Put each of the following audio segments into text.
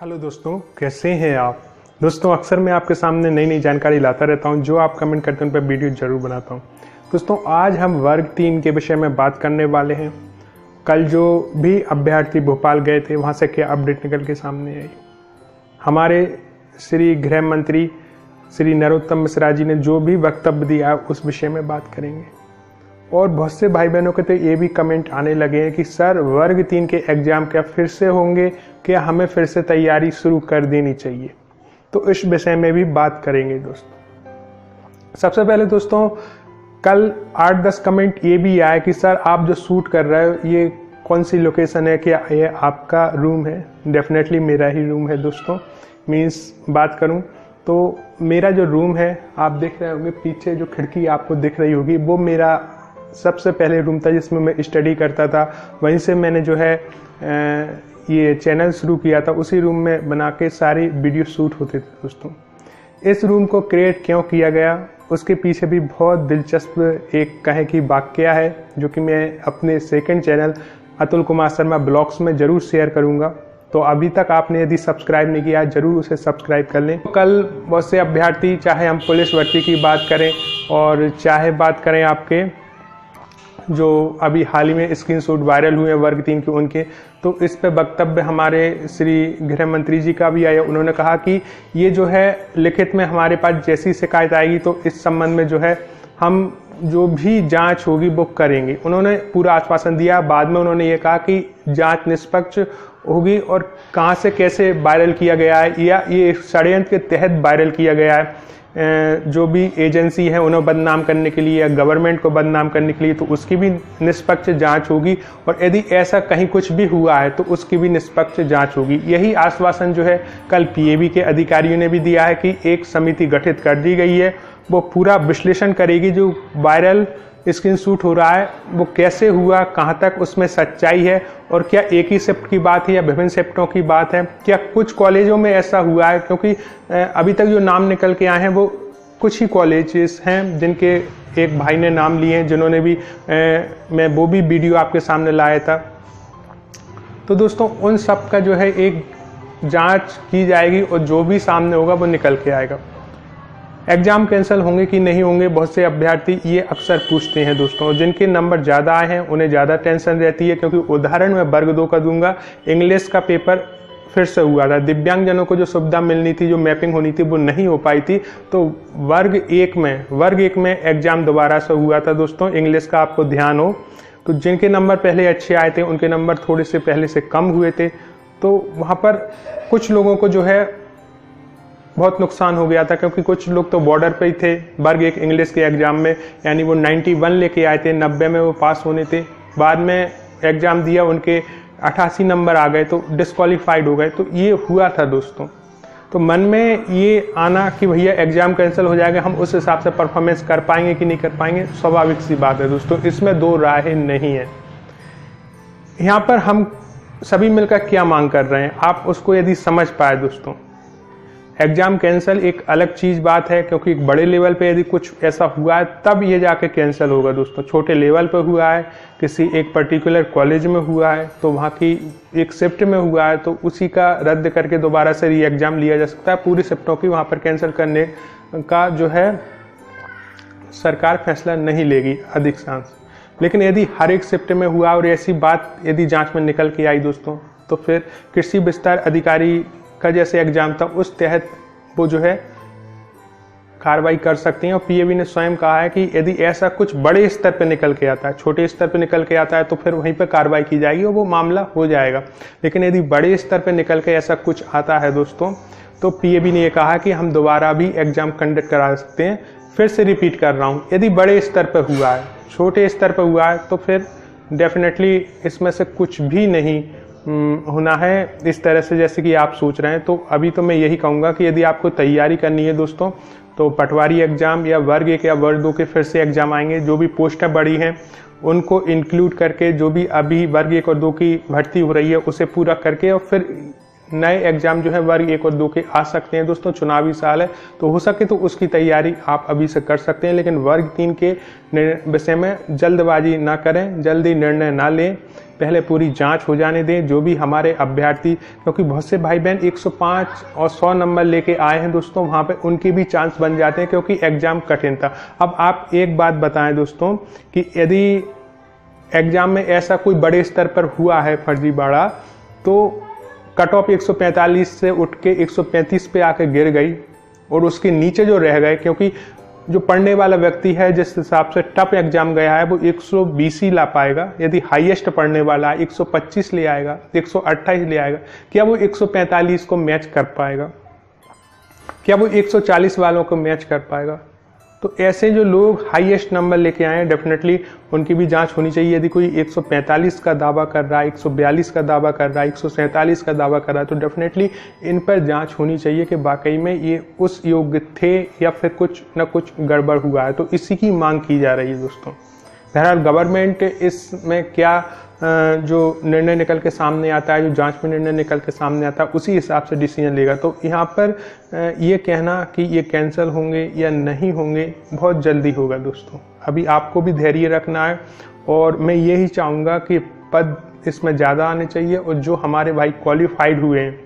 Hello दोस्तों, कैसे हैं आप। दोस्तों, अक्सर मैं आपके सामने नई नई जानकारी लाता रहता हूं। जो आप कमेंट करते हैं उन पर वीडियो जरूर बनाता हूं। दोस्तों, आज हम वर्ग 3 के विषय में बात करने वाले हैं। कल जो भी अभ्यर्थी भोपाल गए थे वहां से क्या अपडेट निकल के सामने आई। हमारे श्री गृह मंत्री श्री नरोत्तम मिश्रा जी ने जो भी वक्तव्य दिया उस विषय में बात करेंगे। और बहुत से भाई बहनों के तो ये भी कमेंट आने लगे हैं कि सर वर्ग 3 के एग्जाम क्या फिर से होंगे, क्या हमें फिर से तैयारी शुरू कर देनी चाहिए। तो इस विषय में भी बात करेंगे दोस्तों। सबसे पहले दोस्तों, कल 8-10 कमेंट ये भी आया कि सर आप जो शूट कर रहे हो ये कौन सी लोकेशन है, क्या ये आपका रूम है। डेफिनेटली मेरा ही रूम है दोस्तों। मीन्स बात करूं तो मेरा जो रूम है, आप देख रहे होंगे पीछे जो खिड़की आपको दिख रही होगी, वो मेरा सबसे पहले रूम था जिसमें मैं स्टडी करता था। वहीं से मैंने जो है ये चैनल शुरू किया था। उसी रूम में बना के सारी वीडियो शूट होते थे दोस्तों। इस रूम को क्रिएट क्यों किया गया, उसके पीछे भी बहुत दिलचस्प एक कहे की वाक्य है, जो कि मैं अपने second channel Atul Kumar Sharma blogs में ज़रूर शेयर करूंगा। तो अभी तक आपने यदि सब्सक्राइब नहीं किया जरूर उसे सब्सक्राइब कर लें। कल बहुत से अभ्यर्थी, चाहे हम पुलिस भर्ती की बात करें और चाहे बात करें आपके जो अभी हाल ही में स्क्रीनशॉट वायरल हुए वर्ग 3 के, उनके तो इस पे वक्तव्य हमारे श्री गृह मंत्री जी का भी आया। उन्होंने कहा कि ये जो है लिखित में हमारे पास जैसी शिकायत आएगी तो इस संबंध में जो है हम जो भी जांच होगी वो करेंगे। उन्होंने पूरा आश्वासन दिया। बाद में उन्होंने ये कहा कि जांच निष्पक्ष होगी और कहां से कैसे वायरल किया गया है या ये षड्यंत्र के तहत वायरल किया गया है, जो भी एजेंसी है उन्हें बदनाम करने के लिए या गवर्नमेंट को बदनाम करने के लिए, तो उसकी भी निष्पक्ष जांच होगी। और यदि ऐसा कहीं कुछ भी हुआ है तो उसकी भी निष्पक्ष जांच होगी। यही आश्वासन जो है कल पीएबी के अधिकारियों ने भी दिया है कि एक समिति गठित कर दी गई है, वो पूरा विश्लेषण करेगी जो वायरल स्क्रीनशॉट हो रहा है वो कैसे हुआ, कहाँ तक उसमें सच्चाई है और क्या एक ही शिफ्ट की बात है या विभिन्न शिफ्टों की बात है, क्या कुछ कॉलेजों में ऐसा हुआ है। क्योंकि अभी तक जो नाम निकल के आए हैं वो कुछ ही कॉलेजेस हैं जिनके एक भाई ने नाम लिए हैं, जिन्होंने भी मैं वो भी वीडियो आपके सामने लाया था। तो दोस्तों उन सब का जो है एक जांच की जाएगी और जो भी सामने होगा वो निकल के आएगा। एग्जाम कैंसिल होंगे कि नहीं होंगे, बहुत से अभ्यर्थी ये अक्सर पूछते हैं दोस्तों। जिनके नंबर ज़्यादा आए हैं उन्हें ज़्यादा टेंशन रहती है, क्योंकि उदाहरण मैं वर्ग 2 का दूंगा। इंग्लिश का पेपर फिर से हुआ था। दिव्यांगजनों को जो सुविधा मिलनी थी, जो मैपिंग होनी थी, वो नहीं हो पाई थी। तो वर्ग एक में एग्जाम दोबारा से हुआ था दोस्तों। इंग्लिश का आपको ध्यान हो तो जिनके नंबर पहले अच्छे आए थे उनके नंबर थोड़े से पहले से कम हुए थे। तो वहाँ पर कुछ लोगों को जो है बहुत नुकसान हो गया था, क्योंकि कुछ लोग तो बॉर्डर पे ही थे वर्ग 1 इंग्लिश के एग्जाम में, यानी वो 91 लेके आए थे, 90 में वो पास होने थे। बाद में एग्जाम दिया, उनके 88 नंबर आ गए तो डिस्क्वालीफाइड हो गए। तो ये हुआ था दोस्तों। तो मन में ये आना कि भैया एग्जाम कैंसिल हो जाएगा, हम उस हिसाब से परफॉर्मेंस कर पाएंगे कि नहीं कर पाएंगे, स्वाभाविक सी बात है दोस्तों। इसमें दो राय नहीं है। यहाँ पर हम सभी मिलकर क्या मांग कर रहे हैं, आप उसको यदि समझ पाए दोस्तों। एग्जाम कैंसिल एक अलग चीज बात है, क्योंकि एक बड़े लेवल पे यदि कुछ ऐसा हुआ है तब ये जाके कैंसिल होगा दोस्तों। छोटे लेवल पे हुआ है, किसी एक पर्टिकुलर कॉलेज में हुआ है, तो वहाँ की एक शिफ्ट में हुआ है, तो उसी का रद्द करके दोबारा से री एग्जाम लिया जा सकता है। पूरी शिफ्टों की वहाँ पर कैंसिल करने का जो है सरकार फैसला नहीं लेगी अधिकांश। लेकिन यदि हर एक शिफ्ट में हुआ और ऐसी बात यदि जाँच में निकल के आई दोस्तों, तो फिर कृषि विस्तार अधिकारी का जैसे एग्जाम था उस तहत वो जो है कार्रवाई कर सकते हैं। और पीएबी ने स्वयं कहा है कि यदि ऐसा कुछ बड़े स्तर पर निकल के आता है, छोटे स्तर पर निकल के आता है तो फिर वहीं पर कार्रवाई की जाएगी और वो मामला हो जाएगा। लेकिन यदि बड़े स्तर पर निकल के ऐसा कुछ आता है दोस्तों, तो पीएबी ने यह कहा कि हम दोबारा भी एग्जाम कंडक्ट करा सकते हैं। फिर से रिपीट कर रहा हूँ, यदि बड़े स्तर पर हुआ है, छोटे स्तर पर हुआ है तो फिर डेफिनेटली इसमें से कुछ भी नहीं होना है इस तरह से जैसे कि आप सोच रहे हैं। तो अभी तो मैं यही कहूँगा कि यदि आपको तैयारी करनी है दोस्तों, तो पटवारी एग्जाम या वर्ग 1 या वर्ग 2 के फिर से एग्जाम आएंगे। जो भी पोस्टें बड़ी हैं उनको इंक्लूड करके, जो भी अभी वर्ग 1 और 2 की भर्ती हो रही है उसे पूरा करके और फिर नए एग्जाम जो है वर्ग 1 और 2 के आ सकते हैं दोस्तों। चुनावी साल है तो हो सके तो उसकी तैयारी आप अभी से कर सकते हैं, लेकिन वर्ग 3 के विषय में जल्दबाजी ना करें, जल्दी निर्णय ना लें, पहले पूरी जांच हो जाने दें। जो भी हमारे अभ्यर्थी, क्योंकि बहुत से भाई बहन 105 और 100 नंबर लेके आए हैं दोस्तों, वहाँ पे उनके भी चांस बन जाते हैं क्योंकि एग्जाम कठिन था। अब आप एक बात बताएं दोस्तों कि यदि एग्जाम में ऐसा कोई बड़े स्तर पर हुआ है फर्जीवाड़ा, तो कट ऑफ 145 से उठ के 135 पे आके गिर गई और उसके नीचे जो रह गए, क्योंकि जो पढ़ने वाला व्यक्ति है जिस हिसाब से टफ एग्जाम गया है वो 120 ही ला पाएगा। यदि हाईएस्ट पढ़ने वाला है 125 ले आएगा, 128 ले आएगा, क्या वो 145 को मैच कर पाएगा? क्या वो 140 वालों को मैच कर पाएगा? तो ऐसे जो लोग हाईएस्ट नंबर लेके आए हैं डेफिनेटली उनकी भी जांच होनी चाहिए। यदि कोई 145 का दावा कर रहा है, 142 का दावा कर रहा है, 147 का दावा कर रहा है, तो डेफिनेटली इन पर जांच होनी चाहिए कि वाकई में ये उस योग्य थे या फिर कुछ न कुछ गड़बड़ हुआ है। तो इसी की मांग की जा रही है दोस्तों। बहरहाल गवर्नमेंट इसमें क्या जो निर्णय निकल के सामने आता है, जो जांच में निर्णय निकल के सामने आता है, उसी हिसाब से डिसीजन लेगा। तो यहाँ पर ये कहना कि ये कैंसिल होंगे या नहीं होंगे बहुत जल्दी होगा दोस्तों। अभी आपको भी धैर्य रखना है और मैं यही चाहूँगा कि पद इसमें ज़्यादा आने चाहिए और जो हमारे भाई क्वालिफाइड हुए हैं,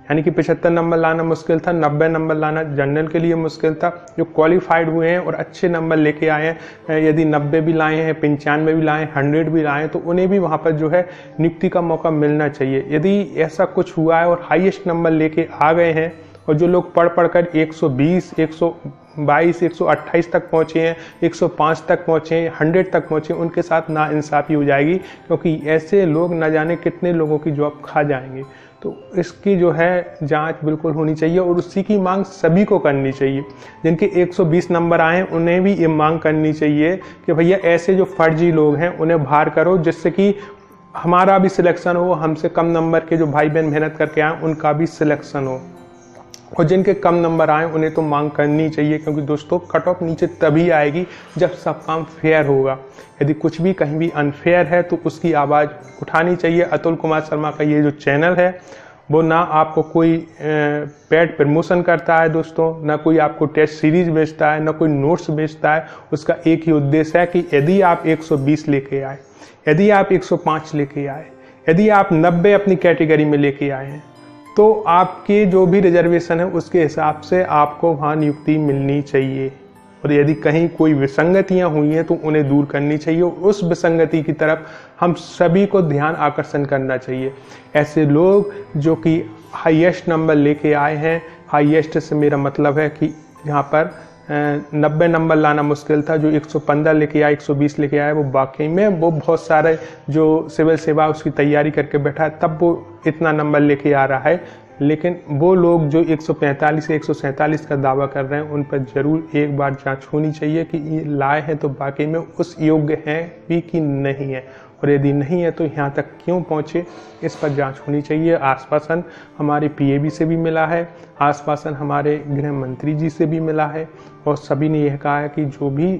यानी कि 75 नंबर लाना मुश्किल था, 90 नंबर लाना जनरल के लिए मुश्किल था, जो क्वालिफाइड हुए हैं और अच्छे नंबर लेके आए हैं, यदि 90 भी लाए हैं, 95 भी लाए हैं, 100 भी लाए हैं, तो उन्हें भी वहाँ पर जो है नियुक्ति का मौका मिलना चाहिए। यदि ऐसा कुछ हुआ है और हाईएस्ट नंबर लेके आ गए हैं और जो लोग पढ़ कर 120, 122, 128 तक पहुँचे हैं, 105 तक पहुँचे हैं, 100 तक पहुँचे, उनके साथ नाइंसाफ़ी हो जाएगी, क्योंकि ऐसे लोग न जाने कितने लोगों की जॉब खा जाएंगे। तो इसकी जो है जांच बिल्कुल होनी चाहिए और उसी की मांग सभी को करनी चाहिए। जिनके 120 नंबर आए हैं उन्हें भी ये मांग करनी चाहिए कि भैया ऐसे जो फर्जी लोग हैं उन्हें बाहर करो, जिससे कि हमारा भी सिलेक्शन हो, हमसे कम नंबर के जो भाई बहन मेहनत करके आए उनका भी सिलेक्शन हो। और जिनके कम नंबर आए उन्हें तो मांग करनी चाहिए, क्योंकि दोस्तों कट ऑफ नीचे तभी आएगी जब सब काम फेयर होगा। यदि कुछ भी कहीं भी अनफेयर है तो उसकी आवाज़ उठानी चाहिए। अतुल कुमार शर्मा का ये जो चैनल है वो ना आपको कोई पेड प्रमोशन करता है दोस्तों, ना कोई आपको टेस्ट सीरीज बेचता है, ना कोई नोट्स बेचता है। उसका एक ही उद्देश्य है कि यदि आप 120 लेके आए, यदि आप 105 लेके आए, यदि आप 90 अपनी कैटेगरी में लेके आए हैं, तो आपके जो भी रिजर्वेशन है उसके हिसाब से आपको वहाँ नियुक्ति मिलनी चाहिए। और यदि कहीं कोई विसंगतियाँ हुई हैं तो उन्हें दूर करनी चाहिए और उस विसंगति की तरफ हम सभी को ध्यान आकर्षण करना चाहिए। ऐसे लोग जो कि हाईएस्ट नंबर लेके आए हैं, हाईएस्ट से मेरा मतलब है कि यहाँ पर 90 नंबर लाना मुश्किल था, जो 115 लेके आया, 120 लेके आया, वो वाकई में वो बहुत सारे जो सिविल सेवा उसकी तैयारी करके बैठा है तब वो इतना नंबर लेके आ रहा है। लेकिन वो लोग जो 145 से 147 का दावा कर रहे हैं उन पर ज़रूर एक बार जांच होनी चाहिए कि ये लाए हैं तो वाकई में उस योग्य हैं भी कि नहीं है, और यदि नहीं है तो यहाँ तक क्यों पहुँचे, इस पर जांच होनी चाहिए। आश्वासन हमारे पीएबी से भी मिला है, आश्वासन हमारे गृह मंत्री जी से भी मिला है और सभी ने यह कहा है कि जो भी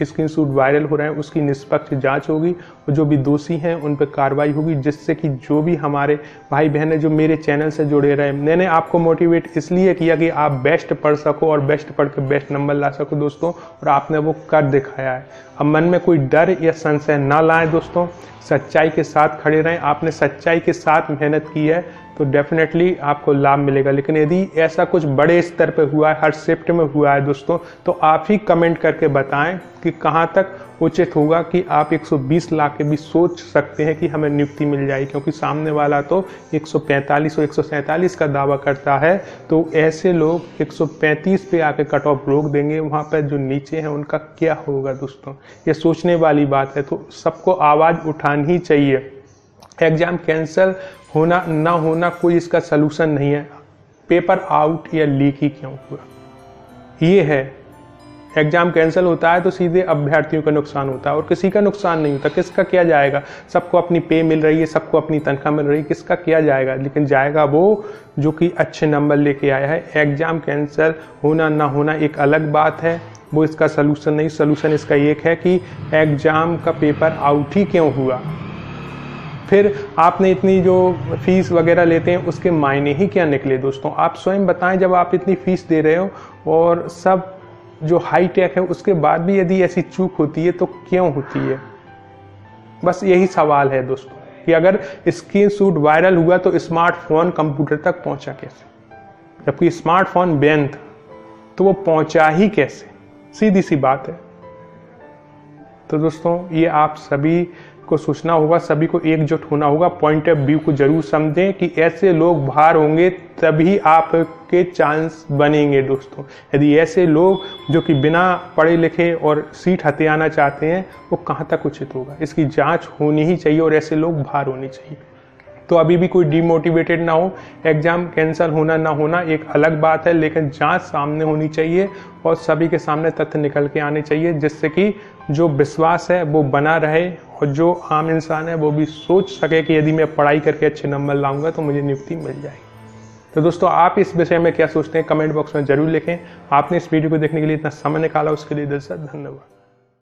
स्क्रीनशॉट वायरल हो रहे हैं उसकी निष्पक्ष जांच होगी और जो भी दोषी हैं उन पर कार्रवाई होगी, जिससे कि जो भी हमारे भाई बहन जो मेरे चैनल से जुड़े रहे, मैंने आपको मोटिवेट इसलिए किया कि आप बेस्ट पढ़ सको और बेस्ट पढ़ के बेस्ट नंबर ला सको दोस्तों, और आपने वो कर दिखाया है। अब मन में कोई डर या संशय ना लाएं दोस्तों, सच्चाई के साथ खड़े रहें। आपने सच्चाई के साथ मेहनत की है तो डेफिनेटली आपको लाभ मिलेगा। लेकिन यदि ऐसा कुछ बड़े स्तर पे हुआ है, हर शिफ्ट में हुआ है दोस्तों, तो आप ही कमेंट करके बताएं कि कहां तक उचित होगा कि आप 120 ला के भी सोच सकते हैं कि हमें नियुक्ति मिल जाएगी, क्योंकि सामने वाला तो 145 और 147 का दावा करता है। तो ऐसे लोग 135 पे आके कट ऑफ रोक देंगे, वहाँ पर जो नीचे हैं उनका क्या होगा दोस्तों, ये सोचने वाली बात है। तो सबको आवाज़ उठानी ही चाहिए। एग्ज़ाम कैंसिल होना ना होना कोई इसका सलूशन नहीं है, पेपर आउट या लीक ही क्यों हुआ ये है। एग्जाम कैंसिल होता है तो सीधे अभ्यर्थियों का नुकसान होता है और किसी का नुकसान नहीं होता। किसका क्या जाएगा, सबको अपनी पे मिल रही है, सबको अपनी तनख्वाह मिल रही है, किसका क्या जाएगा। लेकिन जाएगा वो जो कि अच्छे नंबर लेके आया है। एग्जाम कैंसिल होना ना होना एक अलग बात है, वो इसका सलूशन नहीं। सलूशन इसका एक है कि एग्जाम का पेपर आउट ही क्यों हुआ, फिर आपने इतनी जो फीस वगैरह लेते हैं उसके मायने ही क्या निकले दोस्तों? आप स्वयं बताएं, जब आप इतनी फीस दे रहे हो और सब जो हाई टेक है उसके बाद भी यदि ऐसी चूक होती है तो क्यों होती है? बस यही सवाल है दोस्तों कि अगर स्क्रीनशॉट वायरल हुआ तो स्मार्टफोन कंप्यूटर तक पहुंचा कैसे, जबकि स्मार्टफोन बैन था तो वो पहुंचा ही कैसे? सीधी सी बात है। तो दोस्तों ये आप सभी को सोचना होगा, सभी को एकजुट होना होगा, पॉइंट ऑफ व्यू को जरूर समझें कि ऐसे लोग बाहर होंगे तभी आपके चांस बनेंगे दोस्तों। यदि ऐसे लोग जो कि बिना पढ़े लिखे और सीट हथियाना चाहते हैं वो कहाँ तक उचित होगा? इसकी जांच होनी ही चाहिए और ऐसे लोग बाहर होने चाहिए। तो अभी भी कोई डिमोटिवेटेड ना हो, एग्जाम कैंसिल होना ना होना एक अलग बात है, लेकिन जांच सामने होनी चाहिए और सभी के सामने तथ्य निकल के आने चाहिए, जिससे कि जो विश्वास है वो बना रहे और जो आम इंसान है वो भी सोच सके कि यदि मैं पढ़ाई करके अच्छे नंबर लाऊंगा तो मुझे नियुक्ति मिल जाएगी। तो दोस्तों आप इस विषय में क्या सोचते हैं कमेंट बॉक्स में जरूर लिखें। आपने इस वीडियो को देखने के लिए इतना समय निकाला उसके लिए दिल से धन्यवाद।